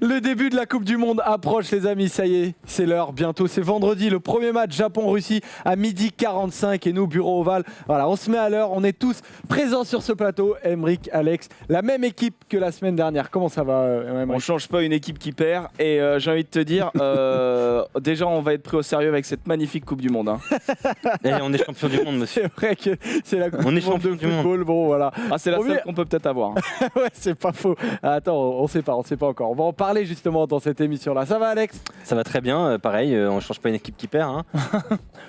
Le début de la Coupe du Monde approche, les amis. Ça y est, c'est l'heure. Bientôt, c'est vendredi. Le premier match Japon-Russie à 12h45. Et nous, Bureau Oval, voilà, on se met à l'heure. On est tous présents sur ce plateau. Emric, Alex, la même équipe que la semaine dernière. Comment ça va, Emric? On change pas une équipe qui perd. Et j'ai envie de te dire, déjà, on va être pris au sérieux avec cette magnifique Coupe du Monde. Hein. Et on est champion du monde, monsieur. C'est vrai que c'est la Coupe On du est Monde de champion du monde. football. Bon, voilà. Ah, c'est la Bon, seule mais- qu'on peut peut-être avoir. Hein. Ouais, c'est pas faux. Attends, on sait pas encore. On va en parler justement dans cette émission-là. Ça va, Alex? Ça va très bien, pareil, on change pas une équipe qui perd. Hein.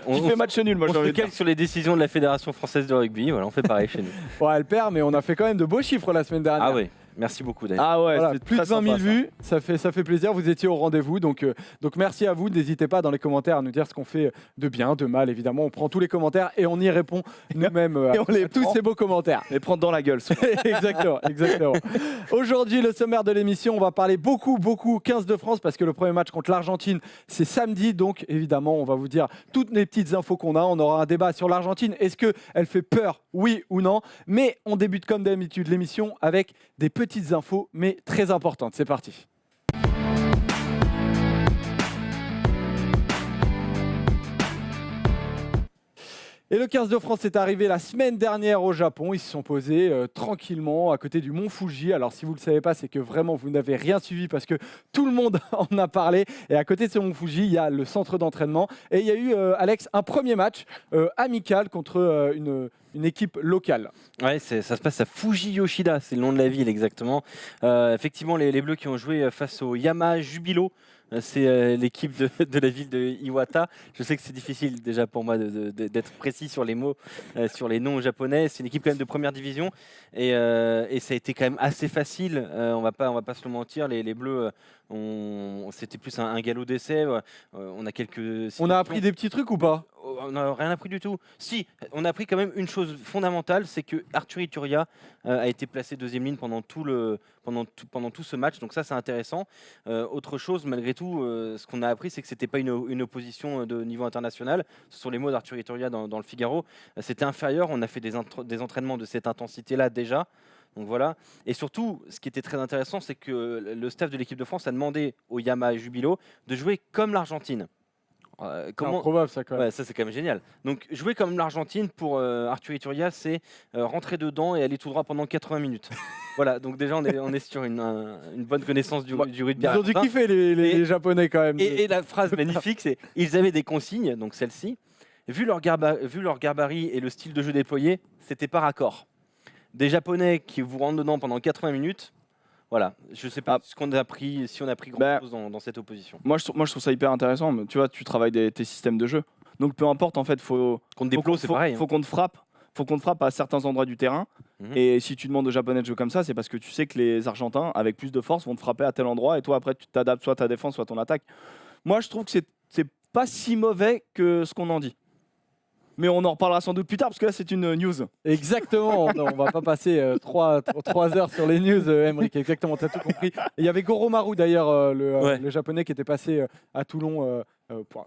Tu fais match nul, moi on j'ai se envie de dire. calque sur les décisions de la Fédération française de rugby, voilà, on fait pareil chez nous. Ouais, elle perd, mais on a fait quand même de beaux chiffres la semaine dernière. Ah oui, merci beaucoup Daniel. Ah ouais, Voilà, c'est plus de très 20 000 sympa, ça. vues, ça fait plaisir, vous étiez au rendez-vous, donc merci à vous, n'hésitez pas dans les commentaires à nous dire ce qu'on fait de bien, de mal, évidemment, on prend tous les commentaires et on y répond nous-mêmes Et on les à tous prend. ces beaux commentaires. Les prendre dans la gueule. Exactement. Aujourd'hui, le sommaire de l'émission, on va parler beaucoup 15 de France parce que le premier match contre l'Argentine, c'est samedi, donc évidemment, on va vous dire toutes les petites infos qu'on a, on aura un débat sur l'Argentine, est-ce qu'elle fait peur, oui ou non, mais on débute comme d'habitude l'émission avec des petites infos, mais très importantes. C'est parti. Et le 15 de France est arrivé la semaine dernière au Japon. Ils se sont posés tranquillement à côté du mont Fuji. Alors si vous ne le savez pas, c'est que vraiment vous n'avez rien suivi parce que tout le monde en a parlé. Et à côté de ce mont Fuji, il y a le centre d'entraînement. Et il y a eu, Alex, un premier match amical contre une équipe locale. Ouais, ça se passe à Fuji-Yoshida, c'est le nom de la ville exactement. Effectivement, les Bleus qui ont joué face au Yama Jubilo. C'est l'équipe de la ville de Iwata. Je sais que c'est difficile déjà pour moi d'être précis sur les mots, sur les noms japonais. C'est une équipe quand même de première division et ça a été quand même assez facile. On va pas se le mentir. Les Bleus, c'était plus un galop d'essai. On a quelques. On a appris des petits trucs ou pas? On n'a rien appris du tout. Si, on a appris quand même une chose fondamentale, c'est que Arthur Ituria a été placé deuxième ligne pendant tout ce match. Donc ça, c'est intéressant. Autre chose, malgré tout, ce qu'on a appris, c'est que c'était pas une opposition de niveau international. Ce sont les mots d'Arthur Ituria dans le Figaro. C'était inférieur. On a fait des entraînements de cette intensité-là déjà. Donc voilà. Et surtout, ce qui était très intéressant, c'est que le staff de l'équipe de France a demandé au Yama Jubilo de jouer comme l'Argentine. C'est improbable ça quand même. Ouais, ça c'est quand même génial. Donc jouer comme l'Argentine pour Arthur Ituria, c'est rentrer dedans et aller tout droit pendant 80 minutes. Voilà, donc déjà on est sur une bonne connaissance du rugby. Ils ont dû kiffer les Japonais quand même. Et la phrase magnifique, c'est ils avaient des consignes, donc celle-ci. Vu leur gabarit et le style de jeu déployé, c'était pas raccord. Des Japonais qui vous rentrent dedans pendant 80 minutes. Voilà, je sais pas ce qu'on a appris, si on a appris grand chose dans cette opposition. Moi, je trouve ça hyper intéressant. Mais, tu vois, tu travailles tes systèmes de jeu. Donc peu importe, en fait, Contre des plots, c'est pareil. Faut qu'on te frappe. Faut qu'on te frappe à certains endroits du terrain. Et si tu demandes aux Japonais de jouer comme ça, c'est parce que tu sais que les Argentins, avec plus de force, vont te frapper à tel endroit. Et toi, après, tu t'adaptes soit ta défense, soit ton attaque. Moi, je trouve que c'est pas si mauvais que ce qu'on en dit. Mais on en reparlera sans doute plus tard parce que là c'est une news. Exactement, on va pas passer 3 heures sur les news, Emric, exactement, tu as tout compris. Et il y avait Goromaru d'ailleurs, le japonais qui était passé à Toulon,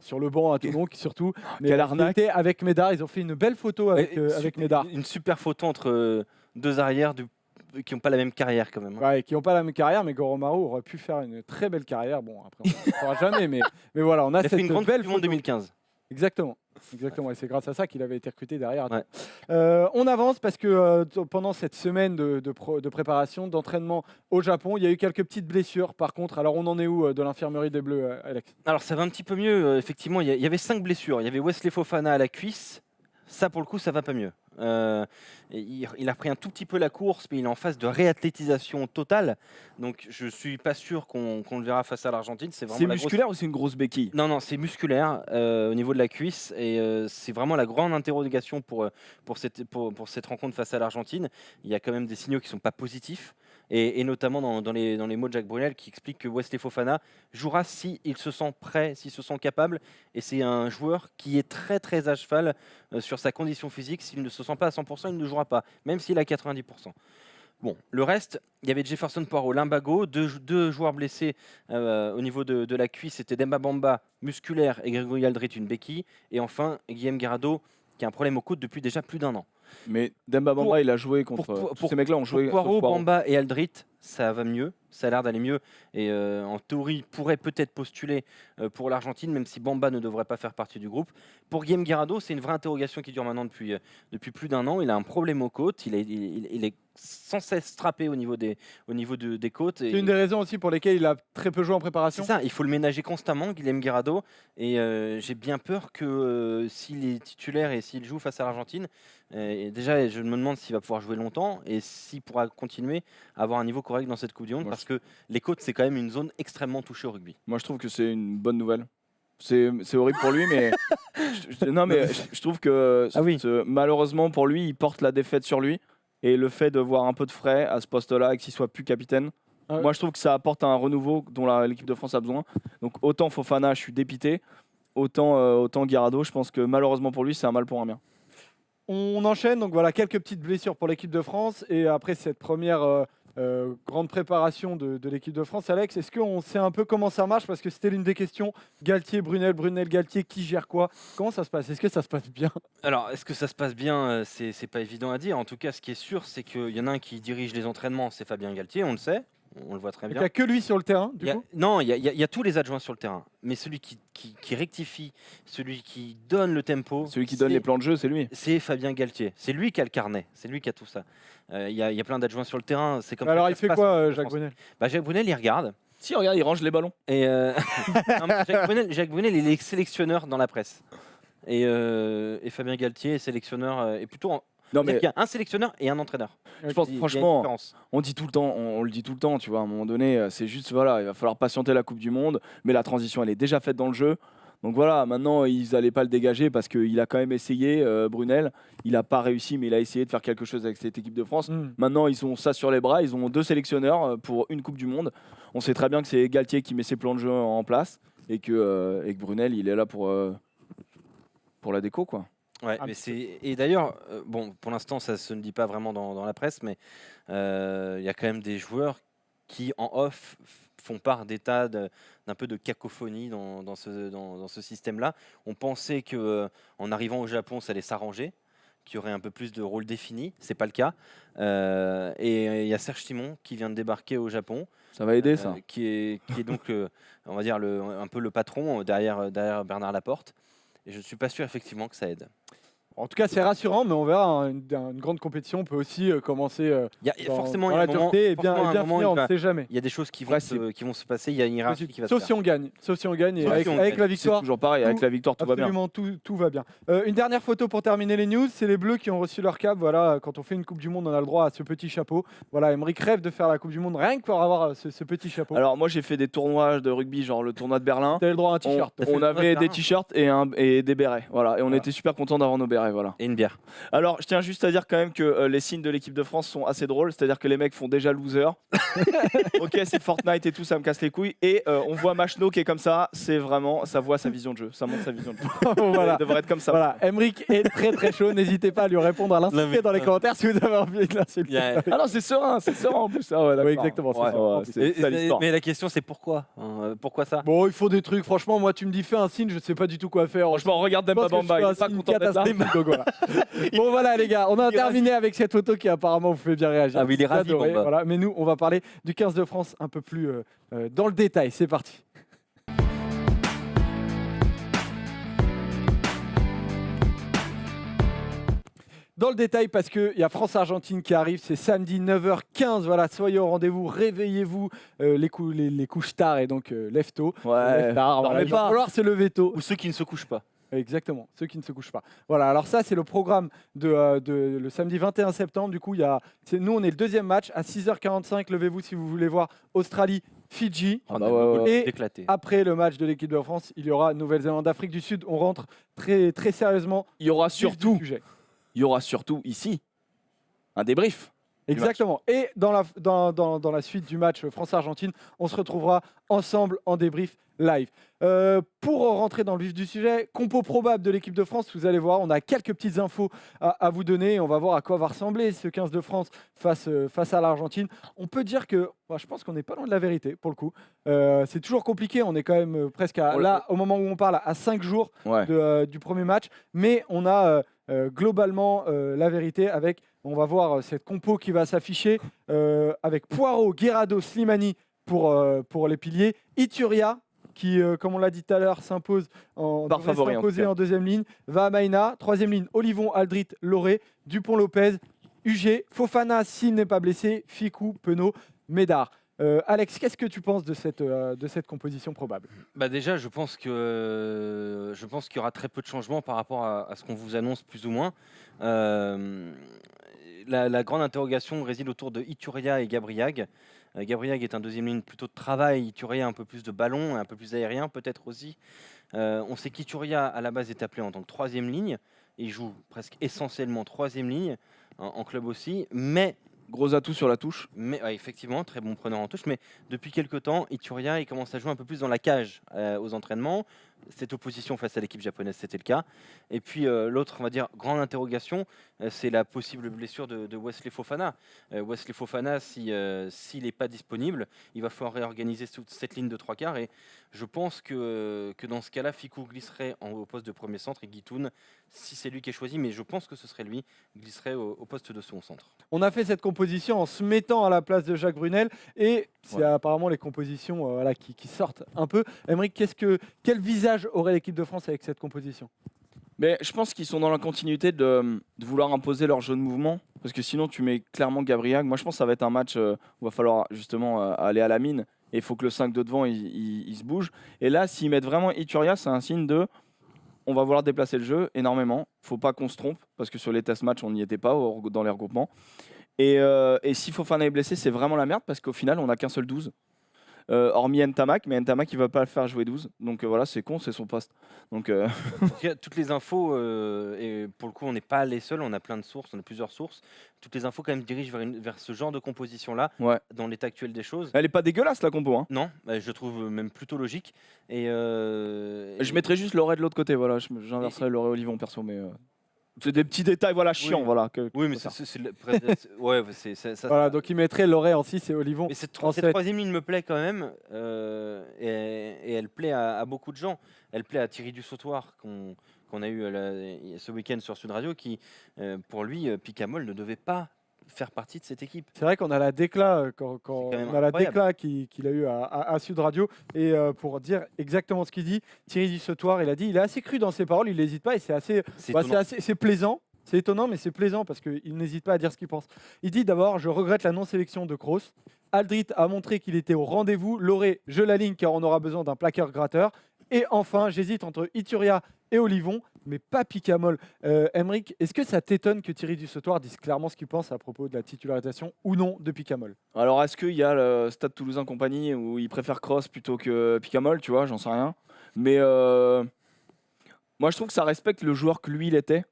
sur le banc à Toulon surtout. Mais Quelle il arnaque. était avec Médard, ils ont fait une belle photo avec Médard. Une super photo entre deux arrières qui n'ont pas la même carrière quand même. Ouais, qui n'ont pas la même carrière, mais Goromaru aurait pu faire une très belle carrière. Bon, après, on ne le saura jamais, mais voilà, on a Il a cette fait une grande belle Coupe du Monde photo. 2015. Exactement. Et c'est grâce à ça qu'il avait été recruté derrière. Ouais. On avance parce que pendant cette semaine de préparation, d'entraînement au Japon, il y a eu quelques petites blessures. Par contre, alors on en est où de l'infirmerie des Bleus, Alex? Alors ça va un petit peu mieux, effectivement, il y avait 5 blessures. Il y avait Wesley Fofana à la cuisse. Ça, pour le coup, ça va pas mieux. Il a repris un tout petit peu la course, mais il est en phase de réathlétisation totale. Donc, je suis pas sûr qu'on le verra face à l'Argentine. C'est vraiment musculaire ou c'est une grosse béquille? Non, c'est musculaire au niveau de la cuisse. Et c'est vraiment la grande interrogation pour cette rencontre face à l'Argentine. Il y a quand même des signaux qui sont pas positifs. Et notamment dans les mots de Jacques Brunel qui explique que Wesley Fofana jouera s'il se sent prêt, s'il se sent capable. Et c'est un joueur qui est très très à cheval sur sa condition physique. S'il ne se sent pas à 100%, il ne jouera pas, même s'il a 90%. Bon, le reste, il y avait Jefferson Poirot, Limbago, deux joueurs blessés au niveau de la cuisse. C'était Demba Bamba, musculaire, et Grégory Aldrit, une béquille. Et enfin, Guillaume Guerrado, qui a un problème au coude depuis déjà plus d'un an. Mais Demba Bamba, il a joué contre. Ces mecs-là ont joué. Poirot, Bamba et Aldrit, ça va mieux, ça a l'air d'aller mieux. Et en théorie, pourrait peut-être postuler pour l'Argentine, même si Bamba ne devrait pas faire partie du groupe. Pour Guillem Guirado, c'est une vraie interrogation qui dure maintenant depuis plus d'un an. Il a un problème aux côtes, il est sans cesse strappé au niveau des côtes. C'est une des raisons aussi pour lesquelles il a très peu joué en C'est préparation. ça, il faut le ménager constamment, Guillem Guirado. Et j'ai bien peur que s'il est titulaire et s'il joue face à l'Argentine, déjà je me demande s'il va pouvoir jouer longtemps et s'il pourra continuer à avoir un niveau correct dans cette Coupe du Monde, parce que les côtes, c'est quand même une zone extrêmement touchée au rugby. Moi, je trouve que c'est une bonne nouvelle. C'est horrible pour lui, mais je trouve que malheureusement pour lui, il porte la défaite sur lui. Et le fait de voir un peu de frais à ce poste-là et qu'il soit plus capitaine, moi je trouve que ça apporte un renouveau dont l'équipe de France a besoin. Donc autant Fofana, je suis dépité, autant Guirado, je pense que malheureusement pour lui, c'est un mal pour un bien. On enchaîne, donc voilà, quelques petites blessures pour l'équipe de France. Et après cette première grande préparation de l'équipe de France, Alex, est-ce qu'on sait un peu comment ça marche? Parce que c'était l'une des questions. Galtier, Brunel, Galtier, qui gère quoi? Comment ça se passe? Est-ce que ça se passe bien? Alors, est-ce que ça se passe bien? C'est pas évident à dire. En tout cas, ce qui est sûr, c'est qu'il y en a un qui dirige les entraînements, c'est Fabien Galtier, on le sait. On le voit très Il n'y bien. a que lui sur le terrain, du coup? Non, il y a tous les adjoints sur le terrain. Mais celui qui rectifie, celui qui donne le tempo, Celui qui donne les plans de jeu, c'est lui. c'est Fabien Galtier. C'est lui qui a le carnet, c'est lui qui a tout ça. Il y a plein d'adjoints sur le terrain. C'est comme Alors, ça il que ça fait se passe quoi, en équipe de Jacques France. Brunel? Jacques Brunel, il regarde. Si, regarde, il range les ballons. Et non, mais Jacques Brunel, il est sélectionneur dans la presse. Et Fabien Galtier est sélectionneur, et plutôt. Non, Il mais y a un sélectionneur et un entraîneur. je pense Il y a une franchement, différence. on dit tout le temps, on le dit tout le temps, tu vois, à un moment donné, c'est juste, voilà, il va falloir patienter la Coupe du Monde, mais la transition, elle est déjà faite dans le jeu. Donc voilà, maintenant, ils n'allaient pas le dégager parce qu'il a quand même essayé, Brunel. Il n'a pas réussi, mais il a essayé de faire quelque chose avec cette équipe de France. Maintenant, ils ont ça sur les bras. Ils ont 2 sélectionneurs pour une Coupe du Monde. On sait très bien que c'est Galtier qui met ses plans de jeu en place et que Brunel, il est là pour la déco, quoi. Ouais, mais et d'ailleurs, bon, pour l'instant, ça se ne dit pas vraiment dans la presse, mais il y a quand même des joueurs qui, en off, font part d'un peu de cacophonie dans ce système-là. On pensait que en arrivant au Japon, ça allait s'arranger, qu'il y aurait un peu plus de rôle défini. C'est pas le cas. Et il y a Serge Simon qui vient de débarquer au Japon. Ça va aider, ça. Qui est donc, on va dire, un peu le patron derrière Bernard Laporte. Et je ne suis pas sûr effectivement que ça aide. En tout cas, c'est rassurant, mais on verra. Une grande compétition peut aussi commencer Il y a forcément dans la un moment, dureté et bien forcément, un finir, moment, on ne sait jamais. il y a des choses qui vont se passer. Il y a une hiérarchie qui va se Sauf faire. si on gagne. Sauf si on gagne. Et Sauf avec, si on avec gagne. la C'est victoire, toujours pareil, avec la victoire, tout va bien. absolument tout va bien. Une dernière photo pour terminer les news, c'est les Bleus qui ont reçu leur cap. Voilà, quand on fait une Coupe du Monde, on a le droit à ce petit chapeau. Voilà, Aymeric rêve de faire la Coupe du Monde rien que pour avoir ce petit chapeau. Alors moi, j'ai fait des tournois de rugby, genre le tournoi de Berlin. Tu as le droit à un t-shirt. On avait des t-shirts et des bérets, voilà. Et on était super contents d'avoir nos bérets, voilà. Et une bière. Alors, je tiens juste à dire quand même que les signes de l'équipe de France sont assez drôles, c'est-à-dire que les mecs font déjà loser. Ok, c'est Fortnite et tout, ça me casse les couilles. Et on voit Machno qui est comme ça, c'est vraiment, ça voit sa vision de jeu, ça montre sa vision de jeu. Voilà. Il devrait être comme ça. Voilà, Aymeric est très très chaud. N'hésitez pas à lui répondre, à l'insulter dans les commentaires si vous avez envie de l'insulter. Ah non, c'est serein en plus. Ah ouais, d'accord. Oui, exactement. c'est Ouais. ça. Ouais, c'est ça l'histoire. Mais la question, c'est pourquoi pourquoi ça? Bon, il faut des trucs. Franchement, moi, tu me dis fais un signe, je sais pas du tout quoi faire. Franchement, regarde Je Demba pense que je Bamba, fais il un est pas signe content d'être là. catastrophique, donc voilà. Bon, voilà, les gars, on a terminé avec cette photo qui apparemment vous fait bien réagir. Ah oui, il est ravi, J'adorais, Bamba. voilà. Mais nous, on va parler du 15 de France un peu plus dans le détail. C'est parti. Dans le détail, parce qu'il y a France-Argentine qui arrive, c'est samedi 9h15. Voilà, soyez au rendez-vous, réveillez-vous, les couches tard et donc lève tôt. Ouais, Lève tard, voilà, dormez il va pas. falloir se lever tôt. Ou ceux qui ne se couchent pas. Exactement, ceux qui ne se couchent pas. Voilà, alors ça, c'est le programme de le samedi 21 septembre. Du coup, nous, on est le deuxième match à 6h45. Levez-vous si vous voulez voir Australie-Fidji. Ah bah ouais. Et éclaté. après le match de l'équipe de France, il y aura Nouvelle-Zélande, Afrique du Sud. On rentre très, très sérieusement. Il y aura Vif du sujet. surtout ici un débrief. Exactement. Et dans la suite du match France-Argentine, on se retrouvera ensemble en débrief live. Pour rentrer dans le vif du sujet, compo probable de l'équipe de France, vous allez voir, on a quelques petites infos à vous donner. On va voir à quoi va ressembler ce 15 de France face à l'Argentine. On peut dire que, je pense qu'on n'est pas loin de la vérité pour le coup. C'est toujours compliqué, on est quand même presque là, au moment où on parle, à 5 jours Ouais. du premier match. Mais on a globalement la vérité avec, on va voir cette compo qui va s'afficher avec Poirot, Guirado, Slimani pour les piliers, Ituria qui, comme on l'a dit tout à l'heure, s'impose Par favori, en tout cas. en deuxième ligne, Vahamaina, troisième ligne, Olivon, Aldrit, Loré, Dupont-Lopez, UG, Fofana s'il n'est pas blessé, Ficou, Penaud, Médard. Alex, qu'est-ce que tu penses de cette composition probable? Déjà, je pense qu'il y aura très peu de changements par rapport à ce qu'on vous annonce plus ou moins. La grande interrogation réside autour de Ituria et Gabriag. Gabriag est un deuxième ligne plutôt de travail, Ituria un peu plus de ballon, un peu plus aérien peut-être aussi. On sait qu'Ituria à la base est appelé en tant que troisième ligne. Il joue presque essentiellement troisième ligne en club aussi, mais Gros atout sur la touche. effectivement, très bon preneur en touche, mais depuis quelques temps, Ituria il commence à jouer un peu plus dans la cage aux entraînements. Cette opposition face à l'équipe japonaise, c'était le cas. Et puis l'autre, on va dire, grande interrogation, c'est la possible blessure de Wesley Fofana. Wesley Fofana, s'il n'est pas disponible, il va falloir réorganiser toute cette ligne de trois quarts. Et je pense que dans ce cas-là, Ficou glisserait au poste de premier centre et Guitoun, si c'est lui qui est choisi, mais je pense que ce serait lui, glisserait au poste de second centre. On a fait cette composition en se mettant à la place de Jacques Brunel et c'est apparemment les compositions qui sortent un peu. Aymeric, quel visage aurait l'équipe de France avec cette composition? Mais je pense qu'ils sont dans la continuité de vouloir imposer leur jeu de mouvement. Parce que sinon, tu mets clairement Gabriel. Moi, je pense que ça va être un match où il va falloir justement aller à la mine. Et il faut que le 5 de devant, il se bouge. Et là, s'ils mettent vraiment Ituria, c'est un signe de... On va vouloir déplacer le jeu énormément. Il ne faut pas qu'on se trompe. Parce que sur les test matchs, on n'y était pas dans les regroupements. Et si Fofana est blessé, c'est vraiment la merde. Parce qu'au final, on n'a qu'un seul 12. Hormis Ntamak, mais Ntamak il va pas le faire jouer 12, donc voilà, c'est con, c'est son poste. Donc En tout cas, toutes les infos, et pour le coup on n'est pas les seuls, on a plein de sources, on a plusieurs sources, toutes les infos quand même dirigent vers ce genre de composition là, dans l'état actuel des choses. Elle est pas dégueulasse la compo, hein. Non, je trouve même plutôt logique. Je mettrais juste Loré de l'autre côté, voilà, j'inverserais Loré Olivon perso, mais c'est des petits détails, voilà, chiants, voilà. Oui, mais Voilà, donc il mettrait Loré en 6 et Olivon mais cette en 7. troisième ligne me plaît quand même, et elle plaît à beaucoup de gens. Elle plaît à Thierry Dussautoir qu'on a eu ce week-end sur Sud Radio, qui pour lui, Picamol ne devait pas faire partie de cette équipe. C'est vrai qu'on a la décla qu'il a eu à Sud Radio et pour dire exactement ce qu'il dit, Thierry Dussautoir, il a dit, il est assez cru dans ses paroles, il n'hésite pas et c'est plaisant. C'est étonnant, mais c'est plaisant parce qu'il n'hésite pas à dire ce qu'il pense. Il dit d'abord, je regrette la non-sélection de Kroos. Aldrit a montré qu'il était au rendez-vous. Loré, je l'aligne car on aura besoin d'un plaqueur-gratteur. Et enfin, j'hésite entre Ituria et Olivon, mais pas Picamol. Aymeric, est-ce que ça t'étonne que Thierry Dussautoir dise clairement ce qu'il pense à propos de la titularisation ou non de Picamol? Alors, est-ce qu'il y a le Stade Toulousain compagnie où il préfère Kroos plutôt que Picamol, tu vois, j'en sais rien. Mais moi, je trouve que ça respecte le joueur que lui, il était,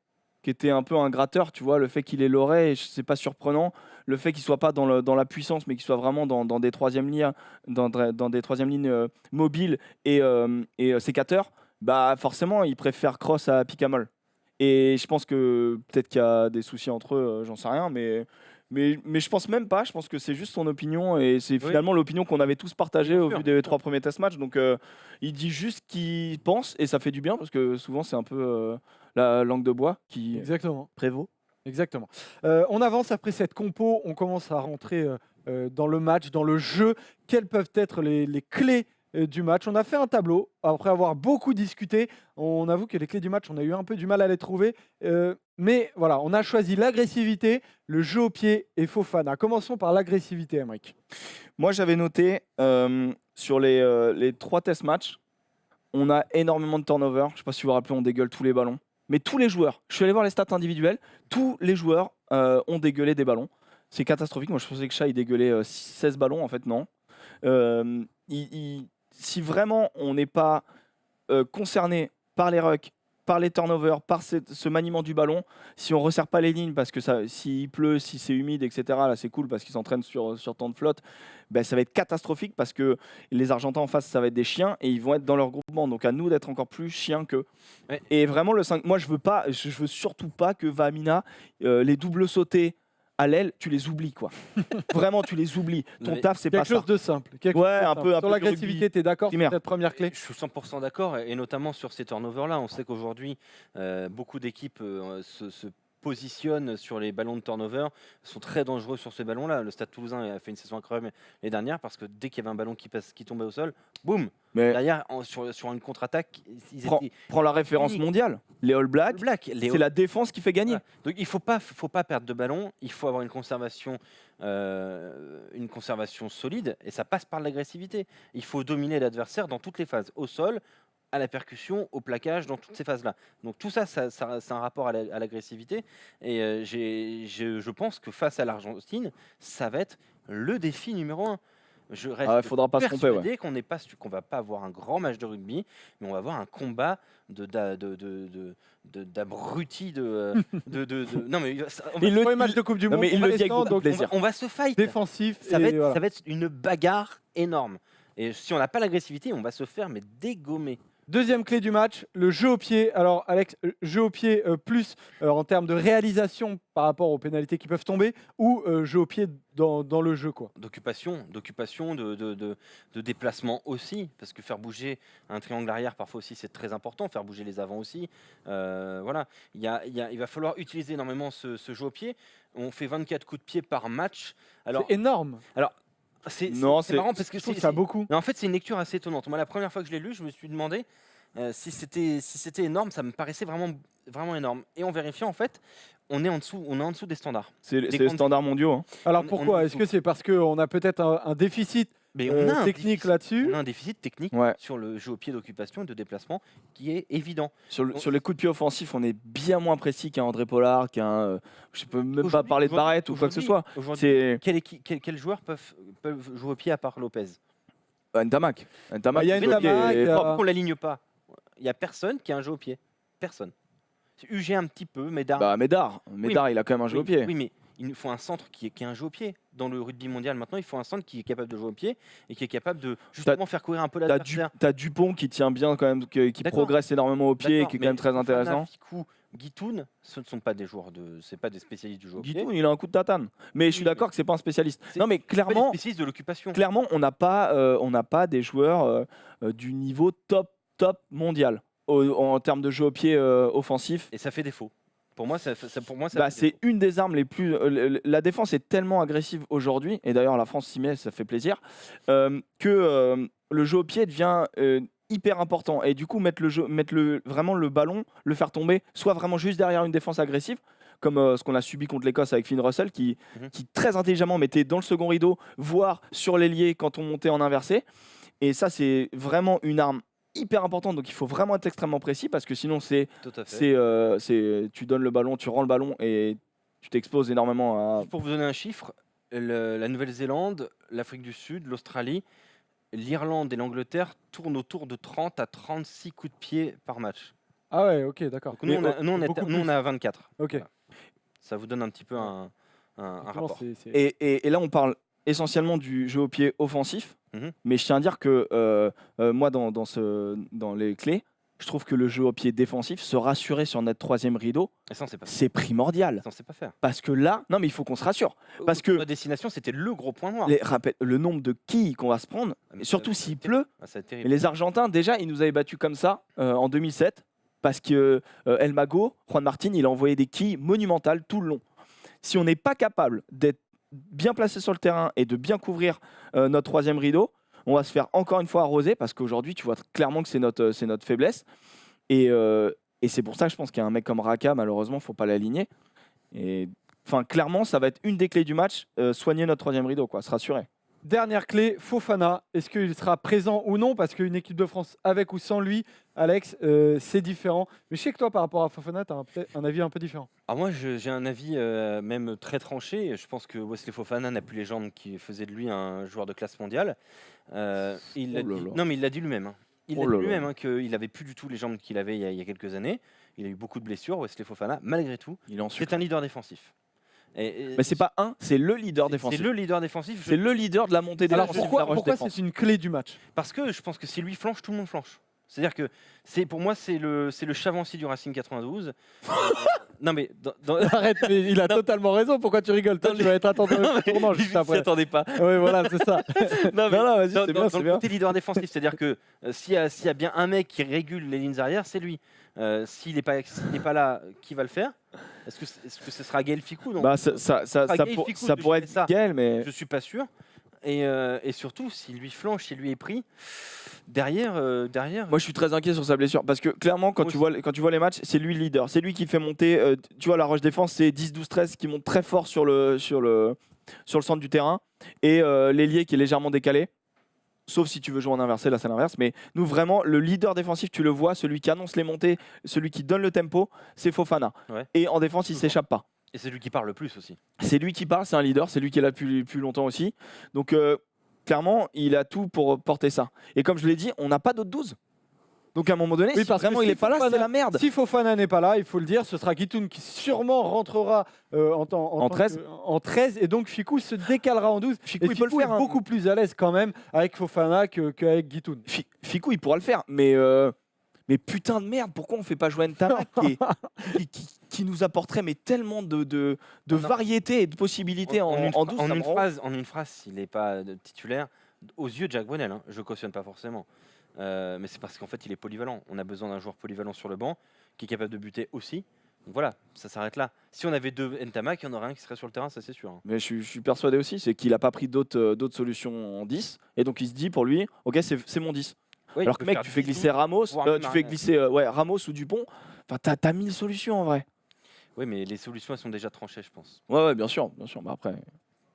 qui était un peu un gratteur, tu vois, le fait qu'il ait Loré, c'est pas surprenant. Le fait qu'il soit pas dans la puissance, mais qu'il soit vraiment dans des troisièmes lignes, dans des troisièmes lignes mobiles et sécateurs, bah forcément, il préfère Kroos à Picamol. Et je pense que peut-être qu'il y a des soucis entre eux, j'en sais rien, mais je pense même pas. Je pense que c'est juste son opinion et c'est finalement l'opinion qu'on avait tous partagée au vu des 3 premiers test matchs. Donc il dit juste ce qu'il pense et ça fait du bien parce que souvent c'est un peu la langue de bois qui prévaut. Exactement. On avance après cette compo, on commence à rentrer dans le match, dans le jeu. Quelles peuvent être les clés du match? On a fait un tableau, après avoir beaucoup discuté. On avoue que les clés du match, on a eu un peu du mal à les trouver. Mais voilà, on a choisi l'agressivité, le jeu au pied et Fofana. Commençons par l'agressivité, Aymeric. Moi, j'avais noté sur les 3 test matchs, on a énormément de turnover. Je ne sais pas si vous vous rappelez, on dégueule tous les ballons. Mais tous les joueurs, je suis allé voir les stats individuelles, tous les joueurs ont dégueulé des ballons. C'est catastrophique. Moi, je pensais que Chat, il dégueulait 16 ballons. En fait, non. Si vraiment on n'est pas concerné par les rucks, par les turnovers, par ce maniement du ballon, si on ne resserre pas les lignes, parce que s'il pleut, si c'est humide, etc., là c'est cool parce qu'ils s'entraînent sur temps de flotte, ben, ça va être catastrophique parce que les Argentins en face, ça va être des chiens et ils vont être dans leur groupement. Donc à nous d'être encore plus chiens qu'eux. Et vraiment, le 5, moi je veux surtout pas que Vahamaina, les doubles sautés à l'aile, tu les oublies quoi. Vraiment, tu les oublies. Ton Mais taf, c'est pas Quelque ça. chose de simple. quelque Ouais, chose de un simple. peu Sur du l'agressivité, rugby tu es d'accord sur primaire. cette première clé? Je suis 100% d'accord, et notamment sur ces turnovers-là. On sait qu'aujourd'hui, beaucoup d'équipes se positionnent sur les ballons de turnover, sont très dangereux sur ces ballons-là. Le Stade Toulousain a fait une saison incroyable les dernières parce que dès qu'il y avait un ballon qui tombait au sol, boum, Mais derrière, sur une contre-attaque, ils prends, étaient prends la référence uniques. mondiale. Les All Blacks, Black. c'est la défense qui fait gagner. Voilà. Donc il faut pas perdre de ballon, il faut avoir une conservation solide, et ça passe par l'agressivité. Il faut dominer l'adversaire dans toutes les phases, au sol, à la percussion, au plaquage, dans toutes ces phases-là. Donc tout ça, c'est un rapport à l'agressivité, et je pense que face à l'Argentine, ça va être le défi numéro 1. Je reste Faudra pas se tromper. Ouais. persuadé qu'on va pas avoir un grand match de rugby, mais on va avoir un combat d'abrutis non mais Il Le premier match de Coupe du Non, Monde, mais il pour le dit avec l'instant, beaucoup de donc, plaisir. on va se fight. défensif. Ça et voilà. va être une bagarre énorme. Et si on n'a pas l'agressivité, on va se faire mais dégommer. Deuxième clé du match, le jeu au pied. Alors Alex, jeu au pied plus en termes de réalisation par rapport aux pénalités qui peuvent tomber, ou jeu au pied dans le jeu quoi. D'occupation, de déplacement aussi, parce que faire bouger un triangle arrière parfois aussi c'est très important, faire bouger les avants aussi. Voilà, il va falloir utiliser énormément ce jeu au pied. On fait 24 coups de pied par match. Alors, C'est énorme. c'est Non, c'est- marrant parce que Je trouve ça beaucoup. mais en fait, c'est une lecture assez étonnante. Moi, la première fois que je l'ai lu, je me suis demandé si c'était énorme. Ça me paraissait vraiment énorme. Et en vérifiant, en fait, on est en dessous des standards. C'est Des les grandes- standards mondiaux. Hein. Alors on- pourquoi? Est-ce que c'est parce qu'on a peut-être un déficit Mais on a un technique déficit- là-dessus? On a un déficit technique Ouais. sur le jeu au pied d'occupation et de déplacement qui est évident. Sur les coups de pied offensifs, on est bien moins précis qu'un André Pollard, je peux même pas Aujourd'hui- parler de Barrett ou quoi que ce soit. Aujourd'hui, C'est quels joueurs peuvent jouer au pied à part Lopez? Ntamak. Il y a le pied Ntamak, est il y a- propre. Pourquoi on l'aligne pas? Il n'y a personne qui a un jeu au pied. Personne. C'est UG un petit peu, Médard. Bah, Médard, il a quand même un jeu au pied. Oui, mais il nous faut un centre qui a un jeu au pied. Dans le rugby mondial maintenant, il faut un centre qui est capable de jouer au pied et qui est capable de justement faire courir un peu l'adversaire. T'as Dupont qui tient bien quand même, qui D'accord. progresse énormément au pied, et D'accord, qui est quand mais même très Fofana, intéressant. Fickou, Guitoun, ce ne sont pas des joueurs c'est pas des spécialistes du jeu au pied. Guitoun, il a un coup de tatane. Mais je suis Oui, d'accord mais- que c'est pas un spécialiste. C'est- Non, mais C'est pas des clairement, spécialistes de l'occupation. on n'a pas des joueurs du niveau top mondial en termes de jeu au pied offensif. Et ça fait défaut. Pour moi, ça Bah, fait c'est défaut. une des armes les plus. La défense est tellement agressive aujourd'hui, et d'ailleurs la France s'y met, ça fait plaisir, que le jeu au pied devient hyper important. Et du coup, vraiment le ballon, le faire tomber, soit vraiment juste derrière une défense agressive, comme ce qu'on a subi contre l'Écosse avec Finn Russell, qui très intelligemment mettait dans le second rideau, voire sur l'ailier quand on montait en inversé. Et ça, c'est vraiment une arme hyper importante, donc il faut vraiment être extrêmement précis, parce que sinon Tout à fait. tu donnes le ballon, tu rends le ballon et tu t'exposes énormément à... Pour vous donner un chiffre, la Nouvelle-Zélande, l'Afrique du Sud, l'Australie, l'Irlande et l'Angleterre tournent autour de 30 à 36 coups de pied par match. Ah ouais, ok, d'accord. Donc nous, beaucoup on plus. a 24. Ok. Voilà. Ça vous donne un petit peu un Effectivement, rapport. Et là, on parle essentiellement du jeu au pied offensif, Mhm. mais je tiens à dire que moi, dans les clés, je trouve que le jeu au pied défensif, se rassurer sur notre troisième rideau, Et ça, on sait pas. c'est primordial. Ça, on sait pas faire. Parce que là, non, mais il faut qu'on se rassure. Parce que la destination, c'était le gros point noir. rappelle, le nombre de quilles qu'on va se prendre, Ah, mais surtout ça va s'il être pleut. Ah, ça va être Et terrible. les Argentins, déjà, ils nous avaient battus comme ça en 2007, parce que El Mago, Juan Martin, il a envoyé des quilles monumentales tout le long. Si on n'est pas capable d'être bien placé sur le terrain et de bien couvrir notre troisième rideau, on va se faire encore une fois arroser, parce qu'aujourd'hui, tu vois clairement que c'est notre faiblesse. Et c'est pour ça que je pense qu'il y a un mec comme Raka, malheureusement, il ne faut pas l'aligner. Et enfin, clairement, ça va être une des clés du match, soigner notre troisième rideau, quoi, se rassurer. Dernière clé, Fofana. Est-ce qu'il sera présent ou non? Parce qu'une équipe de France avec ou sans lui, Alex, c'est différent. Mais je sais que toi, par rapport à Fofana, tu as un avis un peu différent. Alors moi, j'ai un avis même très tranché. Je pense que Wesley Fofana n'a plus les jambes qui faisaient de lui un joueur de classe mondiale. Il l'a Oh là dit- là. Non, mais il l'a dit lui-même. Hein. Il Oh l'a là dit là. lui-même qu'il n'avait plus du tout les jambes qu'il avait il y a quelques années. Il a eu beaucoup de blessures, Wesley Fofana. Malgré tout, Il est en sucre. c'est un leader défensif. Mais c'est pas c'est le leader défensif. C'est le leader défensif. C'est le leader de la montée Alors défensive. de la rush pourquoi défense. c'est une clé du match? Parce que je pense que si lui flanche, tout le monde flanche. C'est-à-dire que pour moi, c'est le Chavancy du Racing 92. Non mais Arrête, mais il a totalement raison. Pourquoi tu rigoles? Toi, tu vas être attendu au tournant je juste m'y après. attendais pas. Oui, voilà, c'est ça. Non, mais Non, vas-y, dans, c'est dans- bien, dans c'est le bien. côté leader défensif, c'est-à-dire que s'il y a bien un mec qui régule les lignes arrière, c'est lui. S'il n'est pas là, qui va le faire? Est-ce que ce sera Gaël Ficou? Non. Bah, ça pourrait être ça. Gaël, mais Je suis pas sûr. Et surtout, si lui flanche, si lui est pris, derrière. moi je suis très inquiet sur sa blessure parce que clairement quand Moi tu vois les matchs, c'est lui le leader, c'est lui qui fait monter tu vois la rush défense, c'est 10 12 13 qui monte très fort sur le centre du terrain et l'ailier qui est légèrement décalé. Sauf si tu veux jouer en inversé, là c'est l'inverse. Mais nous, vraiment, le leader défensif, tu le vois, celui qui annonce les montées, celui qui donne le tempo, c'est Fofana. Ouais. Et en défense, il s'échappe pas. Et c'est lui qui parle le plus aussi. C'est lui qui parle, c'est un leader, c'est lui qui est là plus longtemps aussi. Donc, clairement, il a tout pour porter ça. Et comme je l'ai dit, on n'a pas d'autre 12. Donc, à un moment donné, Oui, si parce que vraiment il si n'est pas là, Fofana- c'est la merde. Si Fofana n'est pas là, il faut le dire, ce sera Guitoun qui sûrement rentrera En tant 13. en 13 et donc Ficou se décalera en 12. Ficou, Et il peut le Ficou faire, est hein. beaucoup plus à l'aise quand même avec Fofana qu'avec Guitoun. Ficou, il pourra le faire, mais putain de merde, pourquoi on fait pas jouer Ntamak qui nous apporterait mais tellement de Non. variété et de possibilités en 12 ça me rend ouf. En une phrase, s'il n'est pas titulaire, aux yeux de Jacques Brunel, hein, je cautionne pas forcément. Mais c'est parce qu'en fait, il est polyvalent. On a besoin d'un joueur polyvalent sur le banc qui est capable de buter aussi. Donc voilà, ça s'arrête là. Si on avait deux Ntamak, il y en aurait un qui serait sur le terrain, ça c'est sûr. Hein. Mais je suis persuadé aussi, c'est qu'il n'a pas pris d'autres solutions en 10. Et donc il se dit pour lui, ok, c'est mon 10. Ouais, il Alors peut que mec, faire tu fais Guitoun, glisser Ramos, voire même tu fais arrière. glisser Ramos ou Dupont. Enfin, t'as 1000 solutions en vrai. Oui, mais les solutions, elles sont déjà tranchées, je pense. Ouais, bien sûr. Bah, après.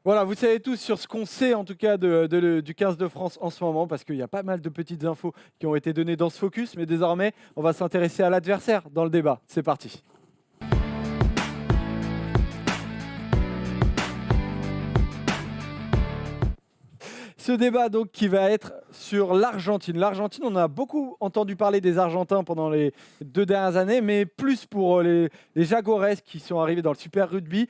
Voilà, vous savez tous sur ce qu'on sait en tout cas du 15 de France en ce moment, parce qu'il y a pas mal de petites infos qui ont été données dans ce focus, mais désormais, on va s'intéresser à l'adversaire dans le débat. C'est parti. Ce débat donc qui va être sur l'Argentine. L'Argentine, on a beaucoup entendu parler des Argentins pendant les 2 dernières années, mais plus pour les Jaguares qui sont arrivés dans le Super Rugby,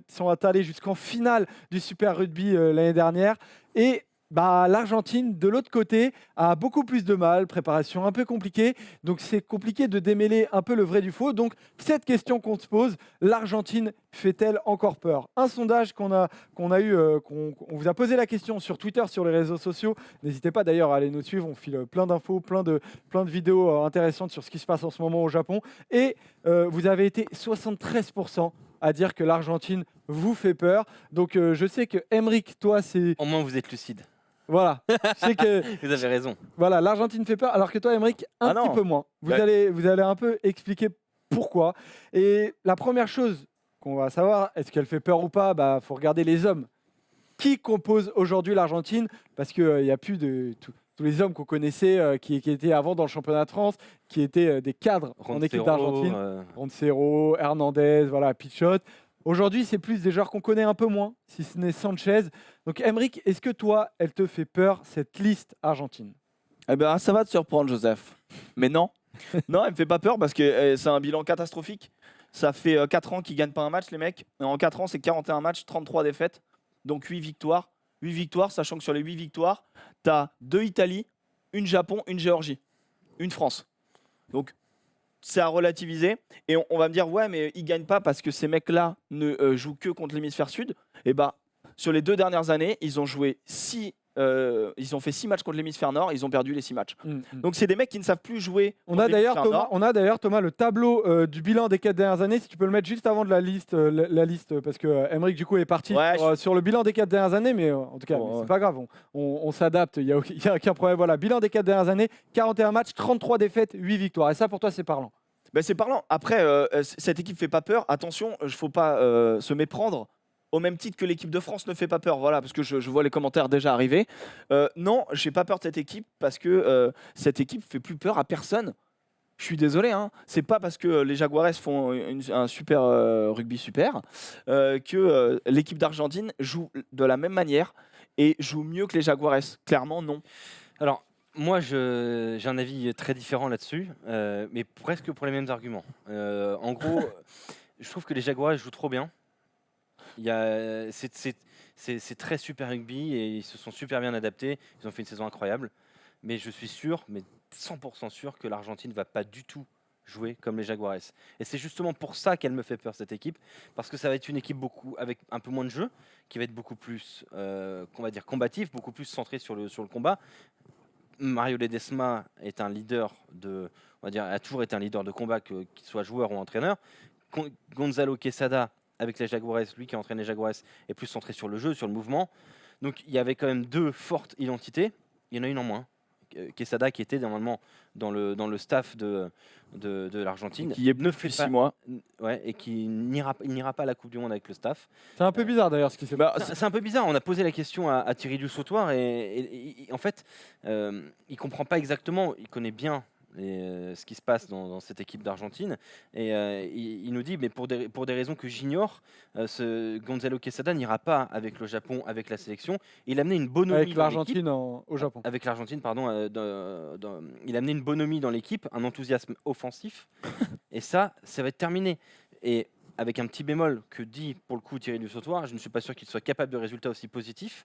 sont allés jusqu'en finale du Super Rugby l'année dernière. Et l'Argentine, de l'autre côté, a beaucoup plus de mal, préparation un peu compliquée, donc c'est compliqué de démêler un peu le vrai du faux. Donc cette question qu'on se pose, l'Argentine fait-elle encore peur? Un sondage qu'on vous a posé la question sur Twitter, sur les réseaux sociaux. N'hésitez pas d'ailleurs à aller nous suivre, on file plein d'infos, plein de vidéos intéressantes sur ce qui se passe en ce moment au Japon. Et vous avez été 73% à dire que l'Argentine vous fait peur. Donc je sais que Emeric, toi, c'est... Au moins, vous êtes lucide. Voilà, je sais que Vous avez raison. voilà, l'Argentine fait peur, alors que toi, Emeric, un petit peu moins. Vous Ouais. allez un peu expliquer pourquoi. Et la première chose qu'on va savoir, est-ce qu'elle fait peur ou pas? Faut regarder les hommes. Qui compose aujourd'hui l'Argentine? Parce qu'il n'y a plus de tous les hommes qu'on connaissait, qui étaient avant dans le championnat de France, qui étaient des cadres en équipe d'Argentine. Roncero, Hernandez, voilà, Pichot. Aujourd'hui, c'est plus des joueurs qu'on connaît un peu moins, si ce n'est Sanchez. Donc, Emeric, est-ce que toi, elle te fait peur, cette liste argentine? Eh ben, ça va te surprendre, Joseph. Mais non. Non, elle me fait pas peur parce que c'est un bilan catastrophique. Ça fait 4 ans qu'ils gagnent pas un match, les mecs. Et en 4 ans, c'est 41 matchs, 33 défaites. Donc 8 victoires. 8 victoires, sachant que sur les 8 victoires, tu as 2 Italie, une Japon, une Géorgie, une France. Donc, c'est à relativiser. Et on va me dire, ouais, mais ils gagnent pas parce que ces mecs-là ne jouent que contre l'hémisphère sud. Et sur les 2 dernières années, ils ont joué ils ont fait 6 matchs contre l'hémisphère nord, ils ont perdu les 6 matchs. Donc c'est des mecs qui ne savent plus jouer. On a d'ailleurs Thomas le tableau du bilan des 4 dernières années, si tu peux le mettre juste avant de la liste parce que Emeric du coup est parti sur le bilan des 4 dernières années, mais en tout cas c'est pas grave, on s'adapte, il y a aucun problème. Voilà, bilan des 4 dernières années, 41 matchs, 33 défaites, 8 victoires. Et ça pour toi c'est parlant? C'est parlant. Après, cette équipe fait pas peur. Attention, il ne faut pas se méprendre. Au même titre que l'équipe de France ne fait pas peur, voilà, parce que je vois les commentaires déjà arriver. Non, j'ai pas peur de cette équipe parce que cette équipe fait plus peur à personne. Je suis désolé, hein. C'est pas parce que les Jaguares font un super rugby super que l'équipe d'Argentine joue de la même manière et joue mieux que les Jaguares. Clairement, non. Alors, moi, j'ai un avis très différent là-dessus, mais presque pour les mêmes arguments. En gros, je trouve que les Jaguares jouent trop bien. C'est très super rugby et ils se sont super bien adaptés. Ils ont fait une saison incroyable. Mais je suis sûr, mais 100% sûr que l'Argentine ne va pas du tout jouer comme les Jaguares. Et c'est justement pour ça qu'elle me fait peur, cette équipe, parce que ça va être une équipe avec un peu moins de jeu, qui va être beaucoup plus qu'on va dire combatif, beaucoup plus centré sur le combat. Mario Ledesma est un leader on va dire, a toujours été un leader de combat, qu'il soit joueur ou entraîneur. Gonzalo Quesada, avec les Jaguares, lui qui entraîne les Jaguares, est plus centré sur le jeu, sur le mouvement. Donc il y avait quand même 2 fortes identités. Il y en a une en moins. Quesada qui était normalement dans le staff de l'Argentine. Qui est ne fait 6 mois. Ouais, et qui n'ira pas à la Coupe du Monde avec le staff. C'est un peu bizarre d'ailleurs ce qui s'est passé. C'est un peu bizarre. On a posé la question à Thierry Dussautoir et en fait, il comprend pas exactement. Il connaît bien ce qui se passe dans cette équipe d'Argentine et il nous dit, mais pour des raisons que j'ignore, ce Gonzalo Quesada n'ira pas avec le Japon, avec la sélection. Il a amené une bonhomie Avec l'Argentine au Japon. Avec l'Argentine, pardon. Il a amené une bonhomie dans l'équipe, un enthousiasme offensif et ça va être terminé. Et avec un petit bémol que dit pour le coup Thierry Dussautoir, je ne suis pas sûr qu'il soit capable de résultats aussi positifs,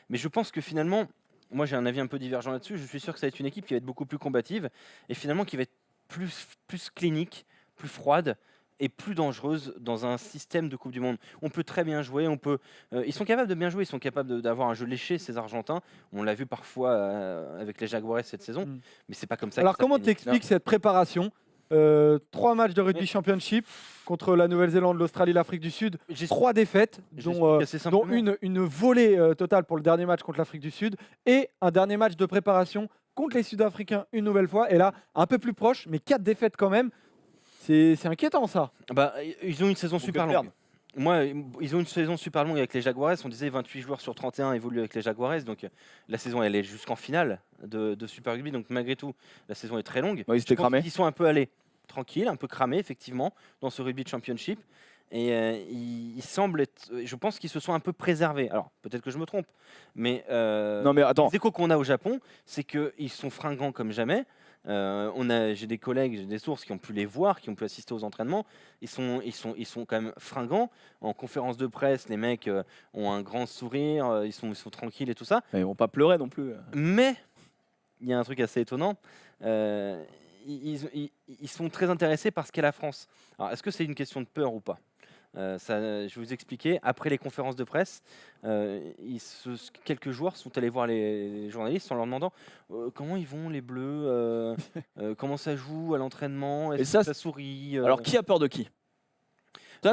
mais je pense que finalement, moi j'ai un avis un peu divergent là-dessus, je suis sûr que ça va être une équipe qui va être beaucoup plus combative et finalement qui va être plus clinique, plus froide et plus dangereuse dans un système de Coupe du Monde. On peut très bien jouer, ils sont capables de bien jouer, ils sont capables d'avoir un jeu léché, ces Argentins. On l'a vu parfois avec les Jaguares cette saison, mais c'est pas comme ça. Alors comment t'expliques cette préparation 3 matchs de rugby championship contre la Nouvelle-Zélande, l'Australie, l'Afrique du Sud, 3 défaites, dont une volée totale pour le dernier match contre l'Afrique du Sud et un dernier match de préparation contre les Sud-Africains une nouvelle fois. Et là, un peu plus proche, mais 4 défaites quand même. C'est inquiétant ça. Ils ont une saison super longue. Ils ont une saison super longue avec les Jaguares. On disait 28 joueurs sur 31 évoluent avec les Jaguares. Donc la saison, elle est jusqu'en finale de Super Rugby. Donc malgré tout, la saison est très longue. Ils étaient cramés. Ils sont un peu allés tranquilles, un peu cramés effectivement dans ce Rugby Championship. Et ils semblent être. Je pense qu'ils se sont un peu préservés. Alors peut-être que je me trompe, mais non mais attends. Les échos qu'on a au Japon, c'est qu'ils sont fringants comme jamais. J'ai des collègues, j'ai des sources qui ont pu les voir, qui ont pu assister aux entraînements. Ils sont quand même fringants. En conférence de presse, les mecs ont un grand sourire, ils sont tranquilles et tout ça. Mais ils vont pas pleurer non plus. Mais il y a un truc assez étonnant. Ils sont très intéressés par ce qu'est la France. Alors, est-ce que c'est une question de peur ou pas ? Je vais vous expliquer. Après les conférences de presse, quelques joueurs sont allés voir les journalistes en leur demandant comment ils vont les Bleus, comment ça joue à l'entraînement, est-ce que ça sourit. Alors qui a peur de qui ?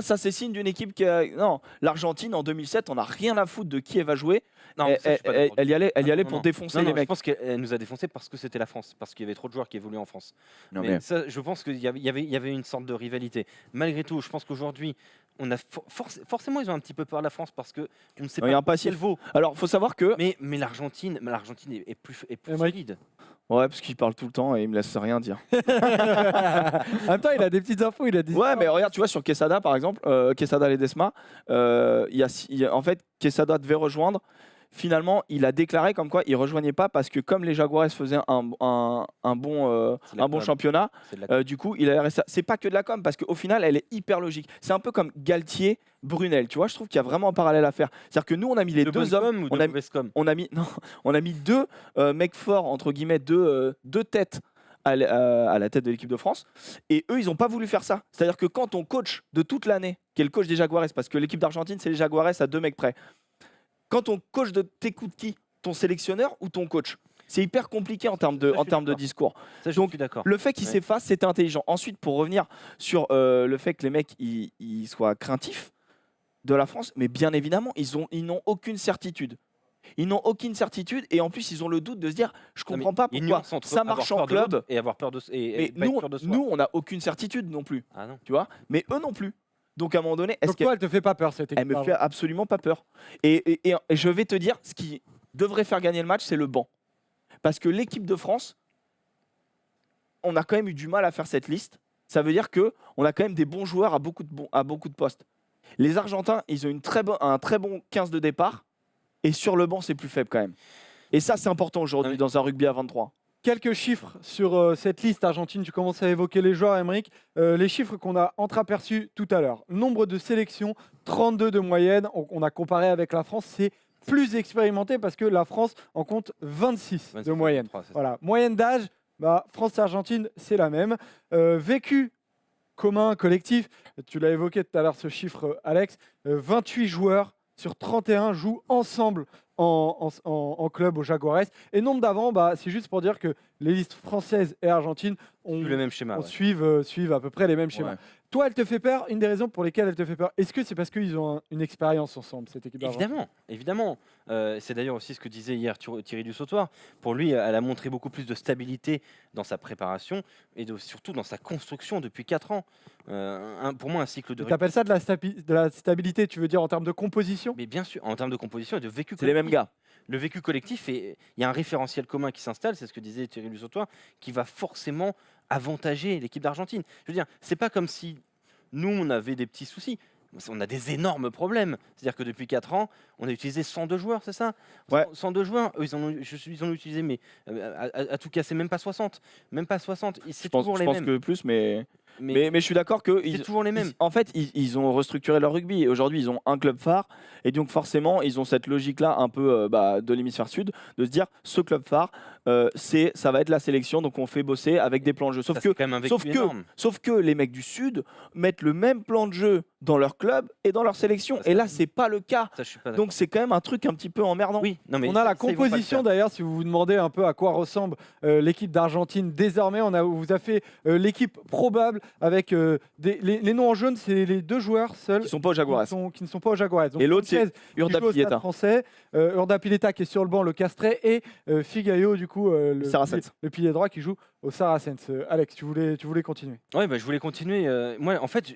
Ça c'est signe d'une équipe qui a... Non, l'Argentine en 2007, on n'a rien à foutre de qui elle va jouer. Non, elle y allait pour défoncer les mecs. Je pense qu'elle nous a défoncé parce que c'était la France, parce qu'il y avait trop de joueurs qui évoluaient en France. Mais ça, je pense qu'il y avait une sorte de rivalité. Malgré tout, je pense qu'aujourd'hui, on a forcément ils ont un petit peu peur de la France parce que on ne sait pas si elle vaut. Alors, faut savoir que mais l'Argentine est plus solide. Ouais, parce qu'il parle tout le temps et il me laisse rien dire. En même temps, il a des petites infos, il a dit. Ouais, mais regarde, tu vois, sur Quesada par exemple, Quesada Ledesma, en fait, Quesada devait rejoindre. Finalement, il a déclaré comme quoi il rejoignait pas parce que comme les Jaguares faisaient un bon championnat, du coup, il allait rester. C'est pas que de la com parce qu'au final, elle est hyper logique. C'est un peu comme Galtier, Brunel. Tu vois, je trouve qu'il y a vraiment un parallèle à faire. C'est-à-dire que nous, on a mis les deux hommes, on a mis 2 mecs forts entre guillemets, deux têtes à la tête de l'équipe de France. Et eux, ils n'ont pas voulu faire ça. C'est-à-dire que quand ton coach de toute l'année, qui est le coach des Jaguares, parce que l'équipe d'Argentine, c'est les Jaguares à 2 mecs près. Quand ton coach t'écoute qui ? Ton sélectionneur ou ton coach ? C'est hyper compliqué en termes de discours. Ça, je suis d'accord. Le fait qu'ils s'effacent, c'était intelligent. Ensuite, pour revenir sur le fait que les mecs ils soient craintifs de la France, mais bien évidemment, ils n'ont aucune certitude. Ils n'ont aucune certitude et en plus, ils ont le doute de se dire je comprends pas pourquoi ça marche en club. Et avoir peur de nous, on n'a aucune certitude non plus. Ah non. Tu vois ? Mais eux non plus. Donc à un moment donné, donc toi, elle te fait pas peur cette équipe ? Elle me fait absolument pas peur. Et je vais te dire, ce qui devrait faire gagner le match, c'est le banc. Parce que l'équipe de France, on a quand même eu du mal à faire cette liste. Ça veut dire qu'on a quand même des bons joueurs à beaucoup de postes. Les Argentins, ils ont un très bon 15 de départ. Et sur le banc, c'est plus faible quand même. Et ça, c'est important aujourd'hui dans un rugby à 23. Quelques chiffres sur cette liste argentine. Tu commences à évoquer les joueurs, Aymeric. Les chiffres qu'on a entreaperçus tout à l'heure. Nombre de sélections, 32 de moyenne. On a comparé avec la France. C'est plus expérimenté parce que la France en compte 26 de moyenne. Voilà. Moyenne d'âge, Bah, France-Argentine, c'est la même. Vécu commun, collectif, tu l'as évoqué tout à l'heure ce chiffre, Alex, 28 joueurs sur 31 jouent ensemble en club au Jaguares. Et nombre d'avant, bah, c'est juste pour dire que les listes françaises et argentines Le même schéma. Ouais. suivent à peu près les mêmes schémas. Ouais. Toi, elle te fait peur. Une des raisons pour lesquelles elle te fait peur, est-ce que c'est parce qu'ils ont une expérience ensemble, cette équipe d'Argentine? Évidemment. C'est d'ailleurs aussi ce que disait hier Thierry Dussautoir. Pour lui, elle a montré beaucoup plus de stabilité dans sa préparation et surtout dans sa construction depuis 4 ans. Pour moi, un cycle de Tu appelles ça de la stabilité, tu veux dire en termes de composition? Mais bien sûr, en termes de composition et de vécu C'est les mêmes collectif. gars. Le vécu collectif, et il y a un référentiel commun qui s'installe, c'est ce que disait Thierry Dussautoir, qui va forcément avantager l'équipe d'Argentine. Je veux dire, c'est pas comme si nous, on avait des petits soucis. On a des énormes problèmes. C'est-à-dire que depuis 4 ans, on a utilisé 102 joueurs, c'est ça? Ouais. 102 joueurs, eux, ils en ont utilisé, mais à tout casser, même pas 60. Même pas 60. Je C'est pense, toujours je les pense mêmes. que plus, mais Mais je suis d'accord que c'est toujours les mêmes. en fait, ils ont restructuré leur rugby. Et aujourd'hui, ils ont un club phare. Et donc, forcément, ils ont cette logique-là, un peu de l'hémisphère sud, de se dire ce club phare, ça va être la sélection. Donc, on fait bosser avec des plans de jeu. Ça, c'est quand même un vécu énorme. Sauf que les mecs du sud mettent le même plan de jeu dans leur club et dans leur sélection. Ça, Et là, c'est pas le cas. Ça, je suis pas d'accord. Donc, c'est quand même un truc un petit peu emmerdant. Oui, non, mais On a la ça, ils vont pas le composition faire. d'ailleurs, si vous vous demandez un peu à quoi ressemble l'équipe d'Argentine désormais, on vous a fait l'équipe probable avec les noms en jaune, c'est les 2 joueurs seuls Ils sont pas au Jaguares. qui ne sont pas au Jaguares. Donc, Et l'autre, c'est Sanchez, qui joue au Stade Urdapilleta. français, Urdapilleta qui est sur le banc, le Castré, et Figaio, du coup, Saracens. le pilier droit qui joue au Saracens. Alex, tu voulais continuer. Ouais, bah, je voulais continuer. Moi, en fait,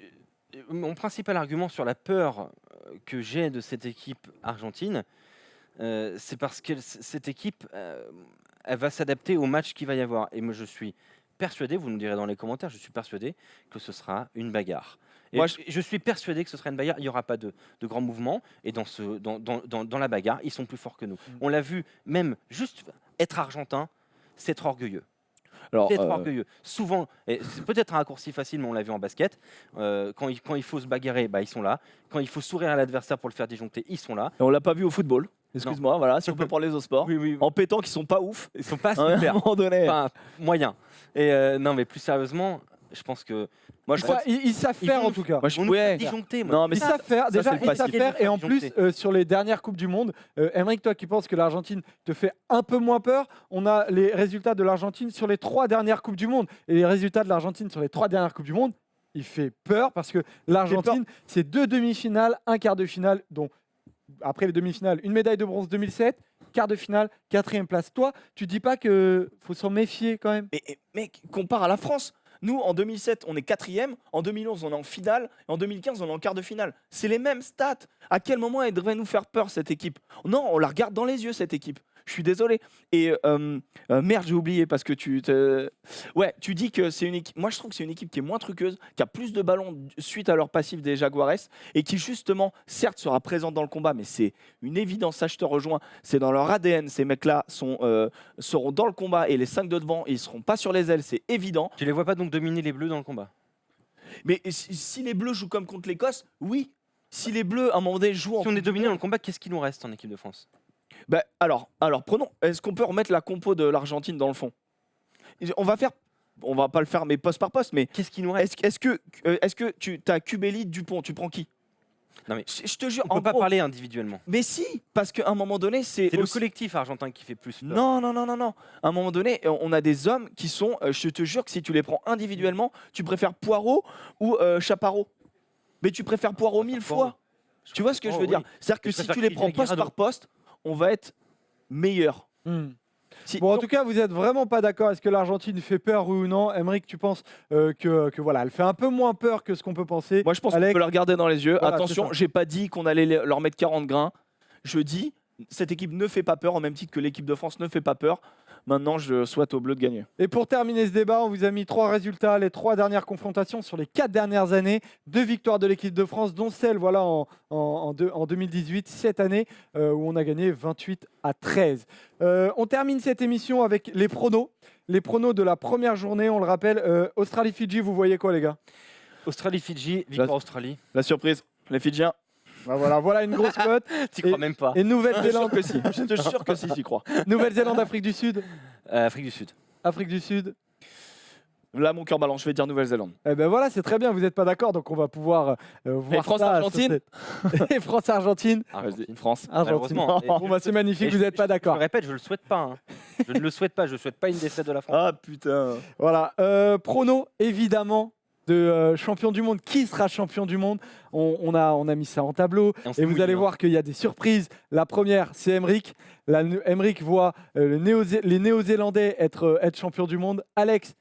mon principal argument sur la peur que j'ai de cette équipe argentine, c'est parce que cette équipe, elle va s'adapter au match qu'il va y avoir. Et moi, je suis persuadé, vous nous direz dans les commentaires, je suis persuadé que ce sera une bagarre. Et Moi, je suis persuadé que ce sera une bagarre. Il n'y aura pas de grands mouvements. Et dans la bagarre, ils sont plus forts que nous. On l'a vu, même juste être argentin, c'est être orgueilleux. Alors, C'est être orgueilleux. Souvent, et c'est peut-être un raccourci facile, mais on l'a vu en basket, quand il faut se bagarrer, bah, ils sont là. Quand il faut sourire à l'adversaire pour le faire disjoncter, ils sont là. on l'a pas vu au football. Excuse-moi, voilà, si on peut parler aux sports. Oui. En pétant qui sont pas ouf. Ils sont pas À un super. moment donné. Enfin, moyen. Et non, mais plus sérieusement, je pense que. Moi, je pense. Ils savent ils faire vont- en tout cas. Moi, je On nous ouais. fait disjoncter. Moi. Non, mais Ils ça, savent faire, ça, déjà, c'est le ils savent passif. faire. Et en plus, sur les dernières Coupes du Monde, Aymeric, toi qui penses que l'Argentine te fait un peu moins peur, on a les résultats de l'Argentine sur les 3 dernières Coupes du Monde. Et les résultats de l'Argentine sur les 3 dernières Coupes du Monde, il fait peur parce que l'Argentine, c'est 2 demi-finales, un quart de finale, dont après les demi-finales, une médaille de bronze 2007, quart de finale, 4e place. Toi, tu dis pas qu'il faut s'en méfier quand même? Mais mec, compare à la France. Nous, en 2007, on est 4e. En 2011, on est en finale. Et en 2015, on est en quart de finale. C'est les mêmes stats. À quel moment elle devrait nous faire peur, cette équipe? Non, on la regarde dans les yeux, cette équipe. Je suis désolé. Et merde, j'ai oublié parce que ouais, tu dis que c'est une équipe. Moi, je trouve que c'est une équipe qui est moins truqueuse, qui a plus de ballons suite à leur passif des Jaguares et qui, justement, certes, sera présente dans le combat, mais c'est une évidence. Ça, je te rejoins. C'est dans leur ADN. Ces mecs-là seront dans le combat et les 5 de devant, ils seront pas sur les ailes. C'est évident. Tu les vois pas donc dominer les Bleus dans le combat? Mais si les Bleus jouent comme contre l'Écosse, oui. Si les Bleus, à un moment donné, jouent en. Si on est dominé dans le combat, qu'est-ce qui nous reste en équipe de France? Bah, alors, prenons. Est-ce qu'on peut remettre la compo de l'Argentine dans le fond? On va pas le faire, mais poste par poste. Mais Qu'est-ce qui nous reste? est-ce que tu as Cubelli, Dupont, tu prends qui? Non, mais Je te jure. on en peut pas gros- parler individuellement. Mais si, parce qu'à un moment donné, c'est C'est le aussi- collectif argentin qui fait plus peur. Non. À un moment donné, on a des hommes qui sont. Je te jure que si tu les prends individuellement, tu préfères Poirot ou Chaparro. Mais tu préfères Poirot 1000 fois. Tu vois ce que je veux dire? C'est-à-dire que Je si préfère tu les Kylian prends poste Guerrero. par poste, on va être meilleur. Bon, en tout cas, vous êtes vraiment pas d'accord. Est-ce que l'Argentine fait peur oui ou non? Aymeric, tu penses que voilà, elle fait un peu moins peur que ce qu'on peut penser? Moi, je pense qu'on Alex, peut la regarder dans les yeux. Voilà, c'est Attention, ça. j'ai pas dit qu'on allait leur mettre 40 grains. Je dis, cette équipe ne fait pas peur, au même titre que l'équipe de France ne fait pas peur. Maintenant, je souhaite aux Bleus de gagner. Et pour terminer ce débat, on vous a mis 3 résultats, les 3 dernières confrontations sur les 4 dernières années. 2 victoires de l'équipe de France, dont celle voilà, en 2018, cette année, où on a gagné 28-13. On termine cette émission avec les pronos. Les pronos de la première journée, on le rappelle. Australie-Fidji, vous voyez quoi les gars? Australie-Fidji, victoire Australie. La surprise, les Fidjiens. Bah voilà une grosse cote. T'y crois même pas. Et Je te jure Nouvelle-Zélande, que si. Je te jure que si, j'y crois. Nouvelle-Zélande, Afrique du Sud. Afrique du Sud. Afrique du Sud. Là, mon cœur balance, je vais dire Nouvelle-Zélande. Eh ben voilà, c'est très bien, vous n'êtes pas d'accord, donc on va pouvoir voir France-Argentine Et France-Argentine. Argentine. France. Argentine. Malheureusement. Bon bah c'est magnifique, Et vous n'êtes pas Je d'accord. le répète, je le souhaite pas. Hein. Je ne le souhaite pas. Je souhaite pas une défaite de la France. Ah putain. Voilà, prono évidemment de champion du monde. Qui sera champion du monde? On a mis ça en tableau. Et on s'est Et vous mouillé, allez hein. voir qu'il y a des surprises. La première, c'est Emric. Emric voit les Néo-Zélandais être champions du monde. Alex,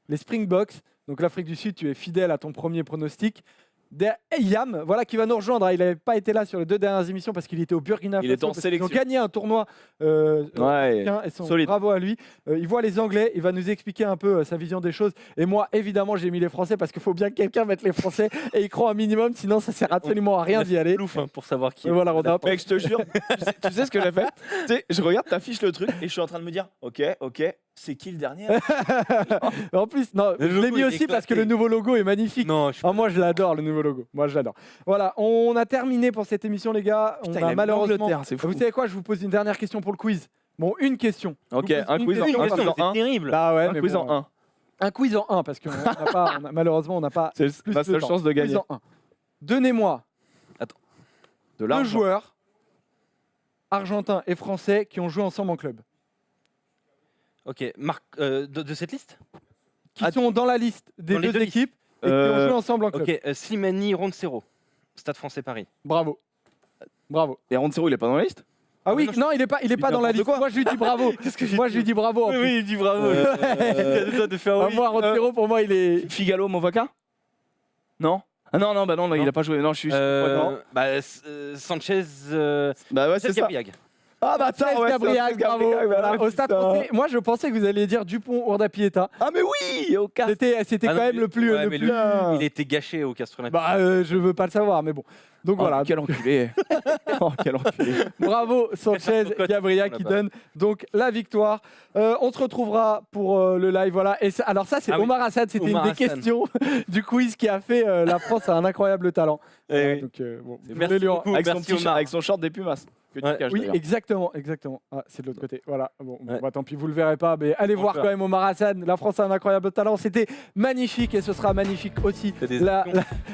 les Springboks. Donc l'Afrique du Sud, tu es fidèle à ton premier pronostic. Yam, voilà, qui va nous rejoindre. Il n'avait pas été là sur les 2 dernières émissions parce qu'il était au Burkina Faso. Il était en parce qu'ils ont sélection. gagné un tournoi. Ouais. Solide. Bravo à lui. Il voit les Anglais. Il va nous expliquer un peu sa vision des choses. Et moi, évidemment, j'ai mis les Français parce qu'il faut bien que quelqu'un mette les Français et y croit un minimum. Sinon, ça sert absolument à rien d'y aller. Plouf, hein, pour savoir qui. Et voilà, on a Mec, je te jure, tu sais ce que j'ai fait? Tu sais, je regarde, t'affiches le truc et je suis en train de me dire, ok, c'est qui le dernier? En plus, non, Le je l'ai logo mis est aussi parce que éclaté. le nouveau logo est magnifique. Non, je Ah, moi, je l'adore, le nouveau logo. Moi, je l'adore. Voilà, on a terminé pour cette émission, les gars. Putain, on il a a mis malheureusement. l'Angleterre, c'est fou. Vous savez quoi? Je vous pose une dernière question pour le quiz. Bon, une question. Ok, Je vous pose un une quiz en question. un, question, quiz en c'est un. terrible. Ah ouais, Un mais quiz bon, en 1. Un quiz en 1 parce que malheureusement, on n'a pas. C'est plus ma de seule temps. chance de Quiz gagner. en 1. Donnez-moi De 2 l'argent. joueurs argentins et français qui ont joué ensemble en club. Ok, Marc, de cette liste. Qui Ah, sont dans la liste des dans les deux deux listes. équipes et qui ont joué ensemble en club. Ok, Slimani, Roncero, Stade Français Paris. Bravo. Bravo. Et Roncero, il est pas dans la liste? Ah oui, non, non, il est pas dans la n'importe liste. quoi. Moi, je lui dis bravo. Moi, je lui dis bravo. en plus. il dit bravo. de faire Ah, moi, Roncero, pour moi, il est. Figalo, Movaca? Non? Ah non, bah non, il a pas joué. Non, je suis. Sanchez, Bah ouais, c'est ça. Gabriag. Ah bah attends, Cesc ouais, Gabriel, c'est bravo. Gabriel, Voilà, voilà, au Stade putain. Français. Moi, je pensais que vous alliez dire Dupont Urdapieta. Ah mais oui, au cas. C'était Ah quand non, même mais- le plus. ouais, le mais plus- il était gâché au Castro Olympique. Bah, je veux pas le savoir, mais bon. Donc voilà. Quel enculé. Oh, quel enculé. Bravo Sanchez, Cocotte. Gabriel qui Là-bas. donne donc la victoire. On se retrouvera pour le live. Voilà. Et alors ça, c'est Ah oui. Omar Hassan. C'était une Omar des Hassan. questions du quiz qui a fait la France a un incroyable talent. Eh oui. Donc, bon, je Merci voulais lui en- beaucoup. Avec son Merci, petit Omar. avec son short des Pumas. Que tu Ouais. caches, Oui, d'ailleurs. exactement. Ah, c'est de l'autre côté. Voilà. Bon, Ouais. bah, tant pis, vous le verrez pas, mais allez On voir le quand même Omar Hassan. La France a un incroyable talent. C'était magnifique et ce sera magnifique aussi. C'est des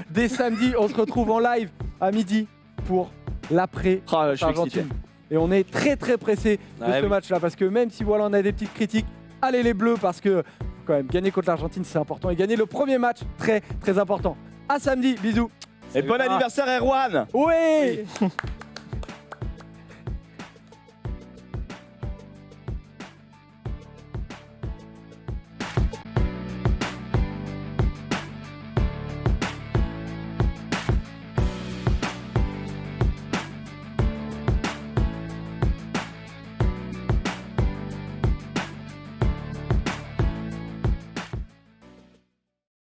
Dès samedi, on se retrouve en live à midi pour l'après Ah, je suis excité. Argentine. Et on est très très pressé de Ah ce oui. match-là parce que même si voilà, on a des petites critiques, allez les Bleus parce que quand même gagner contre l'Argentine c'est important et gagner le premier match très très important. À samedi, bisous. Et bon anniversaire Erwan. Ouais.